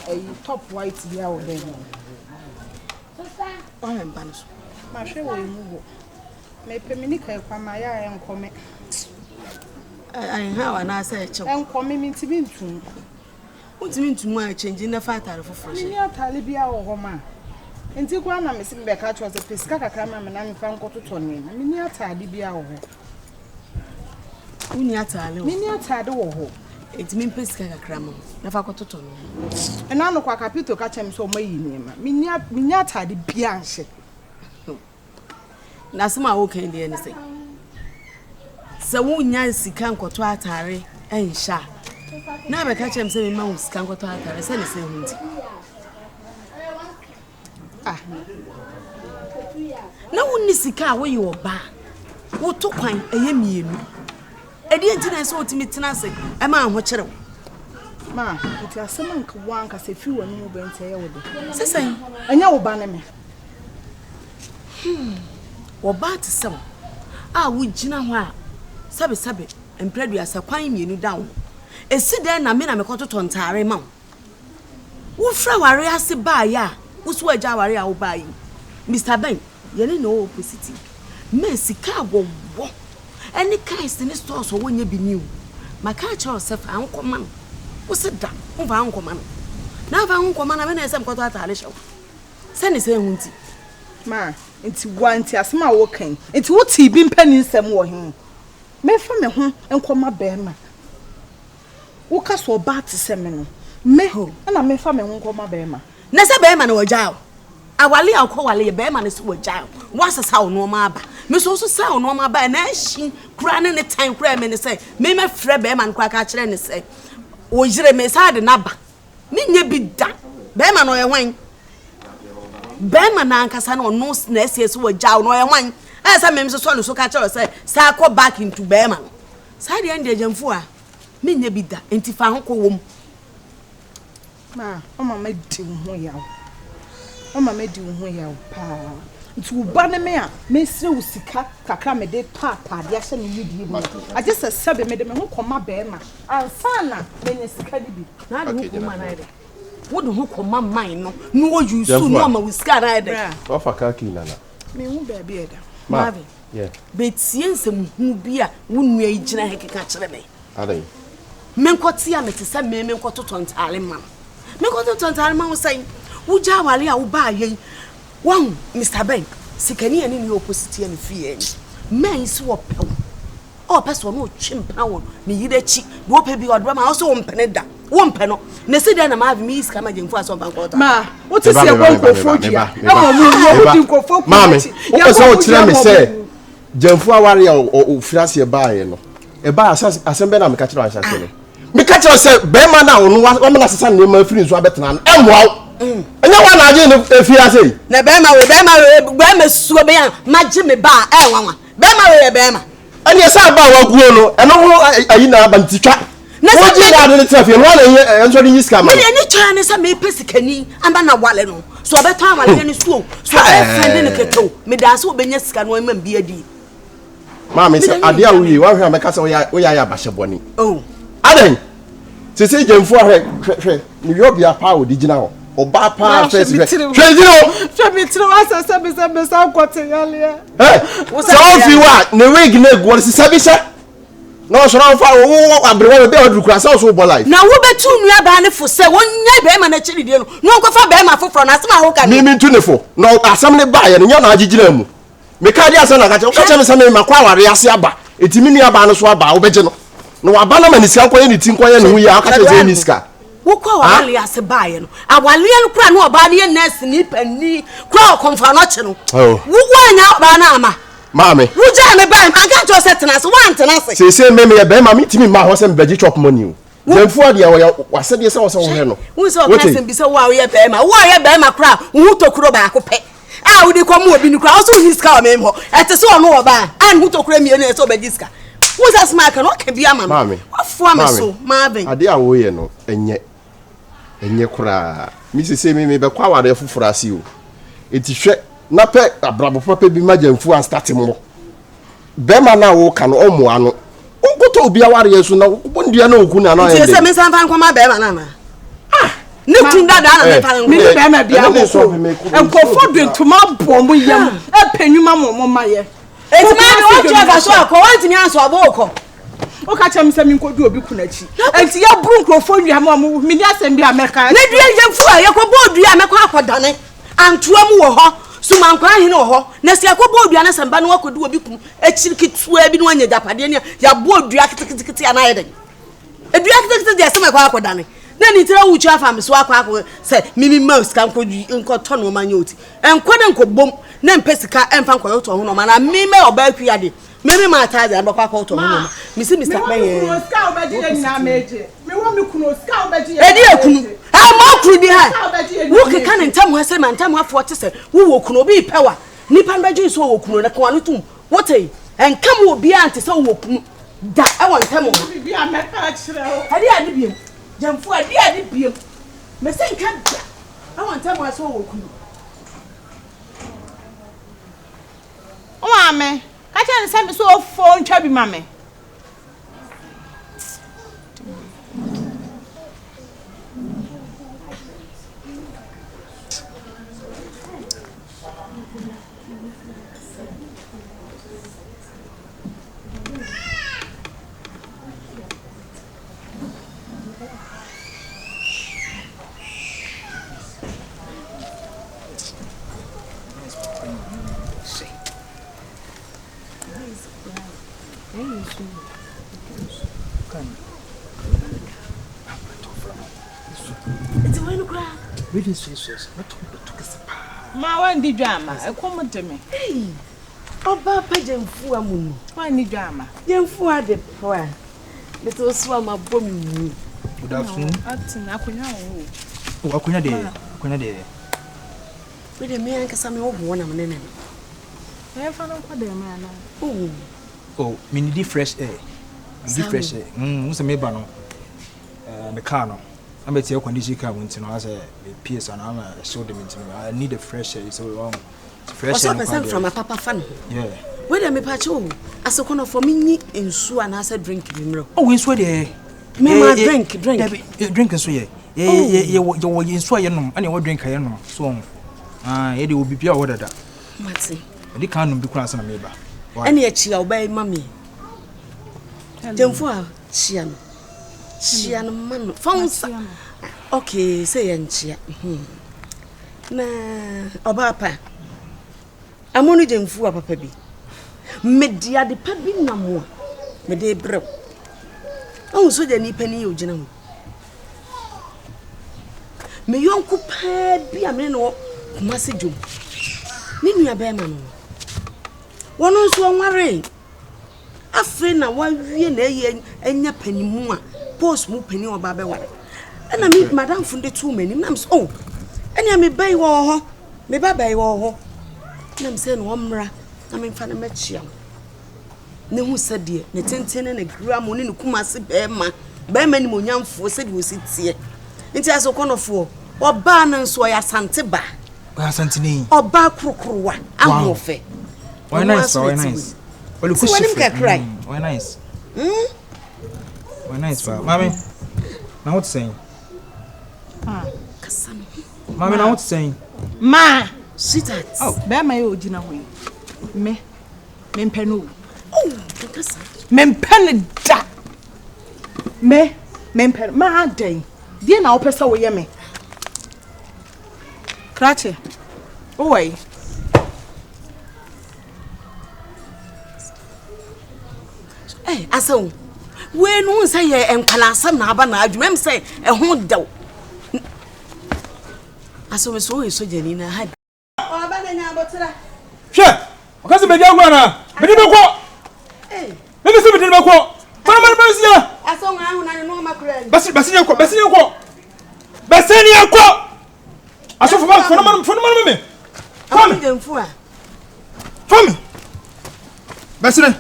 a top white bia o den. O he mba no so. Ma hwe wo mu wo. Me peminika kwama ya enkome. Ai ha wa na say chew. Enkome mi ntibi ntum. Untimi ntum a change na fa atare foforo she. Ni atale bia wo ho ma. Enti kwa na me sim be ka cho se pesika kakra ma me na me fa nkototo ne. Me ni atale bia wo ho. Uni atale wo. Me ni atale wo ho. Enti me pesika kakra ma na fa kototo no. Ena no kwa kapito ka chem so mayi ni ma. Me ni atale bia nhye. Na sema wo kan de ni say. Se wo nya sika nkoto atare ensha. Na be ka chem se me ma wo sika nkoto atare se ne se hunti. Na wonni sika wo ye oba. Wo to kwan eye mienu. Edi entina se otimi tena se e ma ho kyerew. Ma, iti asema nka wanka se fi wonu mu bente ye wode. Sesen, Anya wo ba ne me. Wo ba te sem. Wo gina ho a. Sabe empredu asa kwan mienu down. Esi den na me na me kototo ntare ma. Wo fra ware ase ba ya. Wo so agya ware a wo ba yi. Mr. Ben, ye ne no opposite. Me sika wo wo. Any kind in store so wonye bi new. Maka cha yourself ankoma no. Wo se da, wo va ankoma no. Na va ankoma na me na esem koto atale hyew. Se ne se hunti. Ma, enti wanti asema wo kan. Enti wo ti bi mpani nsem wo he. Me fa me ho enkoma be ma. Wo ka so ba te se me no. Me na me fa me ho enkoma be ma. Na se be ma na wajao. Awale akowale be ma na se wajao. Wasasa wo no ma aba. Me so sa wo no ma aba na hyin kura ne ne tan kura me ne se me me frɛ be ma no kwa ka kire ne se. O jire me sa de na ba. Me nya bi da. Be ma no ye hwan. Be ma na ankasa na no na ese wajao no ye hwan. Asa me so no so ka kire se sa ko back into be ma no. Sa de ande jamfu a me nya bi da enti fa ho ko wom. Ma, o mama di ho yawo. O mama di ho yawo pa. Nti wo ba ne me a, me sire wo sika kakra me de pa de ahye ne yidi mu. I just sabe me de me ho koma be ma. Ansa na me ne sika di bi. Na de ho koma na ide. Wo de ho koma man no. No wo yusu no ma wo sika na ide. Wa fa kaki nana. Me hu ba bi eda. Ma. Yeah. Betie nsem hu bi a wo nua igina hekeka kire me. Adai. Me nkoti a mete se me nkototo ntale ma. Me nkototo ntale ma wo sai. Wo ja wale a wo ba yen. One, Mr. Ben, sikani ani ni opposite ani fie ni. Men si wo pe wo. O person no chimpa wo ni yidachi. Wo pe bi odwa ma so wo mpene da. Wo mpe no. Na se da na ma have me iska ma jemfu aso bankota. Ma, wo ti se wo nkofo dia. E mo mu wo di nkofo ku. Mami, wo se wo kire me se jemfu aware a o fiase ba ye no. E ba asembe na me ka kire anhyase no. Me ka kire se be ma na wo no wo na sesa ne ma firi nso abetena no. Emwa anya wa na age no efiase na be ma suo be ya magye me ba wanwa be ma ani esa ba wa guo no eno ho ayi na ba ntitwa na se ji da ne trafie no na enso de yiska ma me ni twa ne se me pesikani amba na wale no so be ta wale ne so friend ne keto me da so be nya sika no ma bi adi ma me se ade a wuyi wa hwe ameka se wo ya ba hyeboni oh aden se se jemfu ahwe ni yobia pa wo di gina ho oba pa first Twenty asa be sa kwate yale so fi wa ne wig na egu se sabisa no so na fa wo abrewa be odru kura sa so bo life na wo betu nua ba ne fo se wonya be ma na chiri die no nko fa be ma foforo na asema ho ka mi ntu ne fo no asam ne ba ye nya na agigina mu me ka dia sa na ka che me sa me makwa ware ase aba etimi nua ba no so aba wo beje no no aba na manisia nkoye ni ti nkoye ne hu ya aka che ni ska wo kwa wale ase bae no awale no kura no oba ne nurse ni pani kura konfa no che no wo anya ba na ama mame wo ja me bae ma ga jo setena se wan tena se se me ye be ma mi timi ma ho se mbeji chop money o demfu ade ya wasede se wo se wo he no wo se o ka se bi se wo ye be ma kura wo tokuro ba akopɛ wo di komo obi ni kura wo so ni ska o me ho ete se ono oba an hu tokuro mi enu se obaji ska wo se asma ka no ka bi ama no afo am so ma ben ade a wo ye no enye kura mi se me be kwa ware fufura ase o eti hwe na pe abrabo papa bi majamfu an start mo be ma na wo ka no omo ano nkoto obi aware yesu na bondua na oku na na ye se me san fan kwama be ma na ne kun dada na me pa me be ma bia ko enkofo de ntoma bo mo yam epanwuma mo maye enti ma de o twa fa so akọ wanti mi anso aboko o ka cha me se mi nkodu obi kunachi enti ya bru nkrofo nwia mo me ni asem bi America ne dua yemfu a yakobo odua mekọ akodane antoa mu wo ho suma nkwa hene wo ho na se yakobo odua na samba no wakodu obi kum echiriketua bi no anya japade ne ya bo odua kitikiti anaye den edua kitikiti de sema kwa akodane na ni tira wuchu afa me so akwa se mimi mouse kan ko to no manya oti enkwade nkobom na mpesika emfa nkwa to ho no ma na mime oba kwia de mimi ma taze abakwa ko to ho no mi si Mr. Peye ska obaji na meje me wo me kuno ska obaji edi ekunu ma kru di ha wo ke kan ntam ha se ma ntam ha fo te se wo wo kuno bi pewa nipa nbaji so wo kuno na kwa no tum wote enkam obi ante se wo kuno da e won ntam ho bi America kire o edi ade biem jamfu ade biem me se nka da e won ntam ha so wo kuno o ame ka cha nse me so fo ntwa bi mame Reading sources, not to ma wandi dwama ekomo deme oba pa jamfu amunu wandi dwama jamfu ade poa beto so ama bomu good afternoon atina akonya wo akonya de we de me anka same wo bo na menene e fa no kwa de me ana oh me need fresh air so me ba no me car no I'm at your condition car when to as a PS and I'm a show them into I need a fresh air so fresh air from a papa fan. Yeah. Where me pacho as a corner for me nsu and as a drink me. Oh, we swear there. Me drink. Drink so yeah. You nsu no and you drink no. So it will be pure water that. Mati. The can be cross na me ba. Any a chia obey mommy. Demfu a chia no. Chia no man fonsa. Okay, say enchia. Na oba pa. Amonu demfu a papa bi. Media de pa bi na mo. Me de brew. Ahun so je ni pani ogina ho. Me yonku pa bi amene no kuma se dwom. Ni nua be ma no. Wono so nware. Afi na wawie na enya panimu a post mu pani oba be ware. Na me madam funde tu mani na so oh. Enya me bai wo ho. Me babai wo ho. Na me se no omra. Na me mfa na machia. Ne hu sade ne tentene na gram ne ne kuma se be ma ni monyamfo sade wo sitie. Nti aso konofo oba na nso ya sante ba. Asante ni. Oba krokrowa ahofe. Why nice, why nice. Well, you push it. Cry. Why nice. Why nice, mommy. Now what's saying? Kasam. Mommy, now what's saying? Ma, sweetheart. Oh, be my ogina ho. Me mpenu. Oh, kasam. Me mpenu da. Me mpenu. Ma den. Die na opesa wo ye me. Krache. Oi. Eh, aso. We no say ye enkwalansam na aba na adwuma say e ho daw. Aso me so we so jani na ha. O aba na nya botira. Hwe, o ka se be gwa na. Me di be ko. Eh. Me se be di be ko. Mama ba sia. Aso nga hu na no makura. Basi nye ko. Basi nye ko. Aso fo no me. Come dem fu a. Fami. Basi ne.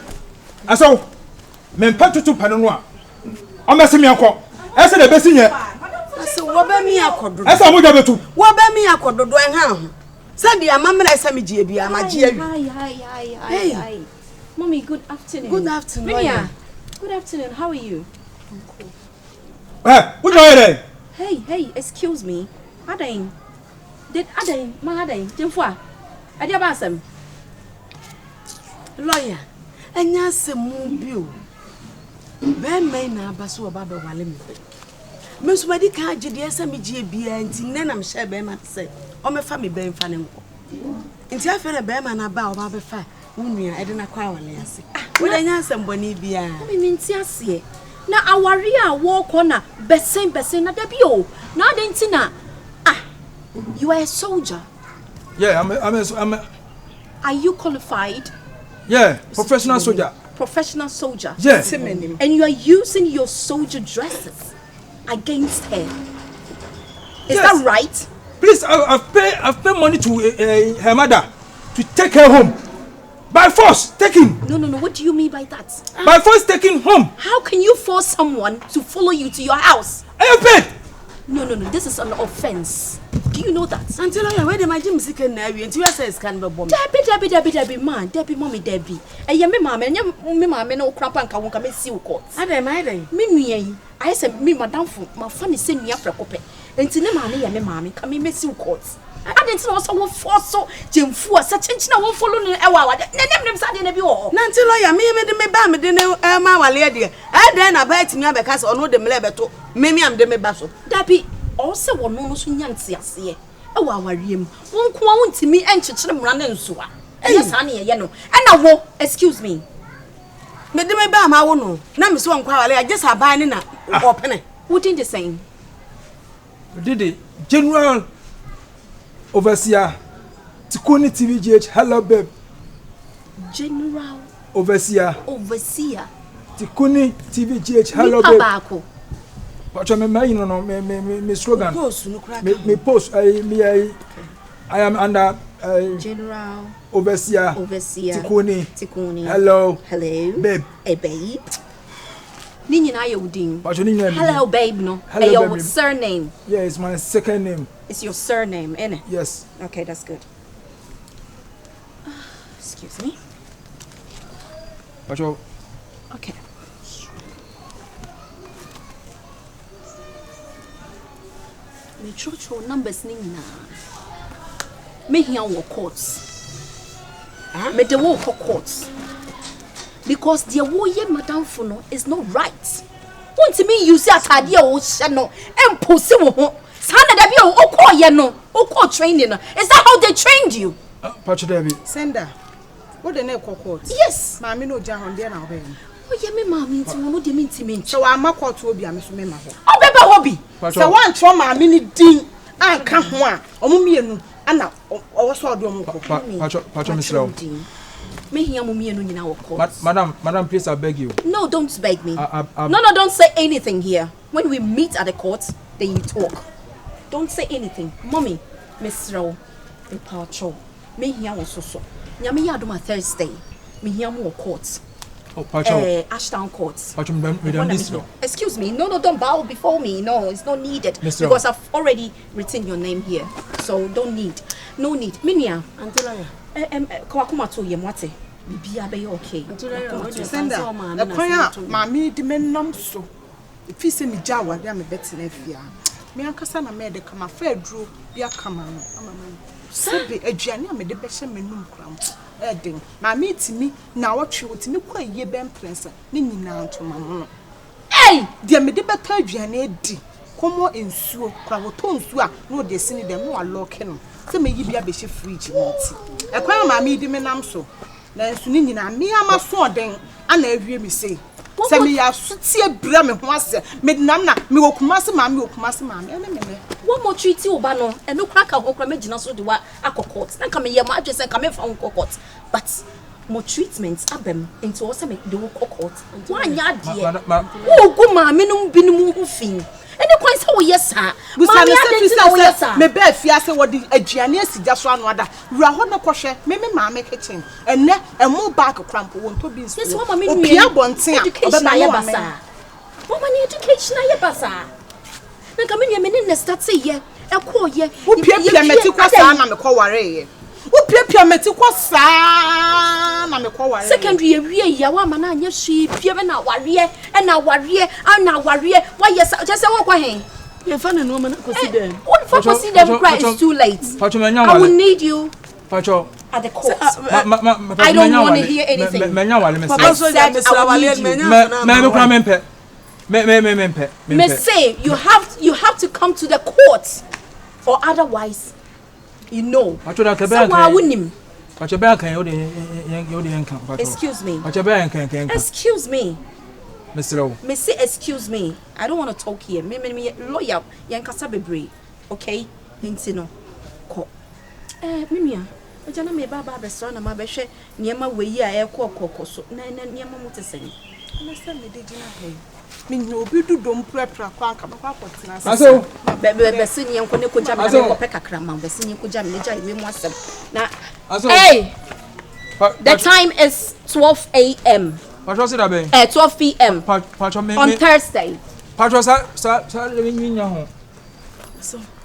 Aso me patutu pano no a. O me se me akọ. Ese de basi nye. Aso wo ba mi akododo. Ese amoja betu. Wo ba mi akododo en ha ho. Sadi amamra ese me gie bia magie awi. Hi. Mommy, good afternoon. Good afternoon. Maria. Good afternoon. How are you? Eh, what you here? Hey, excuse me. Adain. Did Adain, my Adain, Jimfwa. Adiabasem. Lawyer, and yes, a moon view. Ben may now basu about the Wallim. Miss Medica, GDSMG, and Tinenam share Beman say, or my family Ben Fanning. In Tiafan a Beman about Baba Fa, Unia, I didn't acquire. Well, I know somebody be a means yes. Now, our real walk on a best at the bio. Now, then, Tina. You are a soldier. Yeah, I'm a. Are you qualified? Yeah, professional soldier. Professional soldier. Yeah. And you are using your soldier dresses against her. Is that right? Please, I've paid money to her mother to take her home. By force, take him. No. What do you mean by that? By force, take him home. How can you force someone to follow you to your house? I have paid. No. This is an offense. Do you know that? until I wait my gym sick and until you say can be bomb. Debbie, man, Debbie, mommy, Debbie. And your mamma, and your mamma, no crap and can come and see you court. I don't Mimi, I said, me, madame, my funny send me up for a copy. And to the mammy and my mammy come in miss you court. I didn't know someone force so Jim for such a chin won't follow an hour. Then suddenly a view. Nantil lawyer, me made me bam, didn't my lady. I then I bet me because I know the mlebeto. Maybe I'm the mebasso. Debbie. Also, one no so young see. Oh, our rim won't come to me and to running so. Yes, honey, and I will, excuse me. Made me bam, I won't know. Now, so unquarrelly, I just have buying in a open. What in the same? Did it? General Overseer Tikuni TVGH, hello, babe. General Overseer Tikuni TVGH, hello, babe. But I me slogan. Me post. I am under General Overseer Tikuni. Hello, babe. Hey, babe. Nina Yodin. Hello, babe. No. Hello, your babe. Surname. Yeah, it's my second name. It's your surname, isn't it? Yes. Okay, that's good. Excuse me. Okay. Me church numbers ni na. Me here work courts. Me the work courts. Because the wo ye madam for no is not right. Want me use atade o hye no emposi wo ho. Sa na da bi o call ye no. O call training no. Is that how they trained you? Pacho Debbie. Sender. What the name court? Yes. Mami no ja hon there na obey. Oh ye me mami nti wo no de me nti So wa ma court obi am so me ma ho. Obeba hobi. So wan tro mami ni din anka ho a omo mienu ana owo so odo mo ko. Pacho Mr. Me here mo mienu nyina wo court. Madam, please I beg you. No, don't beg me. No, don't say anything here. When we meet at the court, then you talk. Don't say anything. Mommy, Miss Row, in Pacho. Me here was so. Nyame ya do my Thursday. Me here mo court. Oh, Pacho. Ashtown Court. Pacho, Madam, excuse me. No, don't bow before me. No, it's not needed. Because I've already written your name here. So don't need. No need. Minia. Until Kawakuma to yemwate. Bibia be okay. Sender. The prayer mami di menam so. If you say me jawa, they am better na fia. Me ankasa na me de kama fa aduro bia kama no. Sebe aduane am de be hye menum kram. Edin. Mami timi na wotwe wotimi kwa ye ben prince. Ni nyina ntoma no. Hey, de me de beta aduane edi. Komo ensuo, kwa woto nsuo a no de sini dem no alock no. Se me yi bia be hye fridge nti. Ekwan mami di menam so. Na ensu ni nyina me ama so oden ana awie mi sei. Se me ya sutie bra me ho ase. Me nam na me okumase mami ene me. One more treaty oba no e no kwa ka ho kra me gina so de wa akokot. Na ka me ye ma adwese ka me fa ho kokot. But more treatments abem into also make the kokot. Wan ya de. Wo gu mami no binum ho fin. Any coins how yes sir. Mami adenti yes sir. Me be afia se wo di aduane asigya so anu ada. Wura ho na kohwe me mama kitchen. Enne emu back cramp won to bi nso. Yes mama me nua. Opia bonten a obeba ye basa. Mama ni education aye basa. Na ka me nua me ne start say ye. E ko ye. Opia meti kwa sa na me ko ware ye. Opia meti kwa sa na me ko ware. Secondary ewie ya wa ma na anya hwe pia be na ware e na ware ana ware wa yes just say wo kwa hen. You find a woman to see them. What for to see them cry is too late. I will need you Pacho at the court. I don't want to hear anything. I said I will need you. Me say you have to come to the court, or otherwise, you know. Excuse me. Excuse me. Me say excuse me. I don't want to talk here. Me lawyer yankasa bebre. Okay? Intino. Ko. Mimia. Ojana me baba restaurant na ma be hwe niema weyi a ekọ so. Na niema mutesen. Understand me dey gina he. Me no obi du dom prepra kwa anka ba kwa potina. Aso. Be se ni enko ne ko jam na me ko pekakra ma. Be se ni ko jam ne jai me mu asem. Na hey. The time is 12 a.m. Pacho say that be? 12 p.m. Pacho me on Thursday. Pacho sa le nya ho.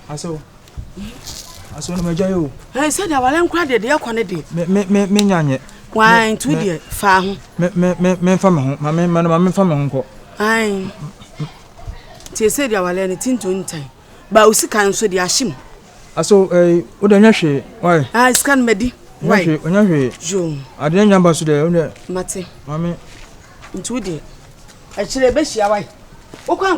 Aso no meja yo. I said I wale nkwa de yakone de. Me nyanye. Why to de fa ho. Me fa me ho. Ma me fa me ho nko. Ai. Ti said I wale ne tinto ntan. Ba usika nso de ahim. Aso o de nya hwe. Why? Ah scan medi. Why? Onya hwe. Jo. Ade nya ba so de o de. Mate. Mami. Ntu de. A chire be hia why? O kwa